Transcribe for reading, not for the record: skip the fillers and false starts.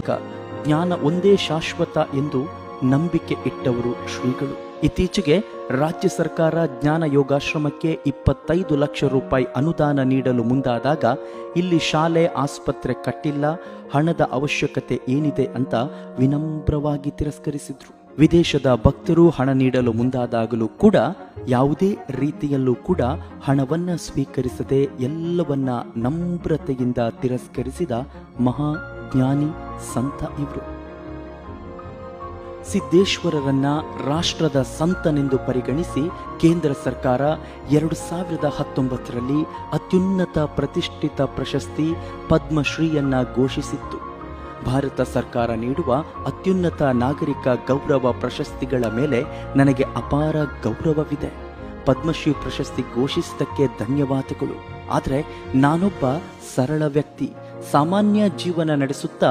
ಮೂಲಕ ಜ್ಞಾನ ಒಂದೇ ಶಾಶ್ವತ ಎಂದು ನಂಬಿಕೆ ಇಟ್ಟವರು ಶ್ರೀಗಳು. ಇತ್ತೀಚೆಗೆ ರಾಜ್ಯ ಸರ್ಕಾರ ಜ್ಞಾನ ಯೋಗಾಶ್ರಮಕ್ಕೆ 25 ಲಕ್ಷ ರೂಪಾಯಿ ಅನುದಾನ ನೀಡಲು ಮುಂದಾದಾಗ ಇಲ್ಲಿ ಶಾಲೆ ಆಸ್ಪತ್ರೆ ಕಟ್ಟಿಲ್ಲ, ಹಣದ ಅವಶ್ಯಕತೆ ಏನಿದೆ ಅಂತ ವಿನಮ್ರವಾಗಿ ತಿರಸ್ಕರಿಸಿದ್ರು. ವಿದೇಶದ ಭಕ್ತರು ಹಣ ನೀಡಲು ಮುಂದಾದಾಗಲೂ ಕೂಡ ಯಾವುದೇ ರೀತಿಯಲ್ಲೂ ಕೂಡ ಹಣವನ್ನ ಸ್ವೀಕರಿಸದೆ ಎಲ್ಲವನ್ನ ನಮ್ರತೆಯಿಂದ ತಿರಸ್ಕರಿಸಿದ ಮಹಾ ಜ್ಞಾನಿ ಸಂತ ಇವರು. ಸಿದ್ದೇಶ್ವರರನ್ನ ರಾಷ್ಟ್ರದ ಸಂತನೆಂದು ಪರಿಗಣಿಸಿ ಕೇಂದ್ರ ಸರ್ಕಾರ 2019ರಲ್ಲಿ ಅತ್ಯುನ್ನತ ಪ್ರತಿಷ್ಠಿತ ಪ್ರಶಸ್ತಿ ಪದ್ಮಶ್ರೀಯನ್ನ ಘೋಷಿಸಿತ್ತು. ಭಾರತ ಸರ್ಕಾರ ನೀಡುವ ಅತ್ಯುನ್ನತ ನಾಗರಿಕ ಗೌರವ ಪ್ರಶಸ್ತಿಗಳ ಮೇಲೆ ನನಗೆ ಅಪಾರ ಗೌರವವಿದೆ. ಪದ್ಮಶ್ರೀ ಪ್ರಶಸ್ತಿ ಘೋಷಿಸಿದ್ದಕ್ಕೆ ಧನ್ಯವಾದಗಳು. ಆದರೆ ನಾನೊಬ್ಬ ಸರಳ ವ್ಯಕ್ತಿ, ಸಾಮಾನ್ಯ ಜೀವನ ನಡೆಸುತ್ತಾ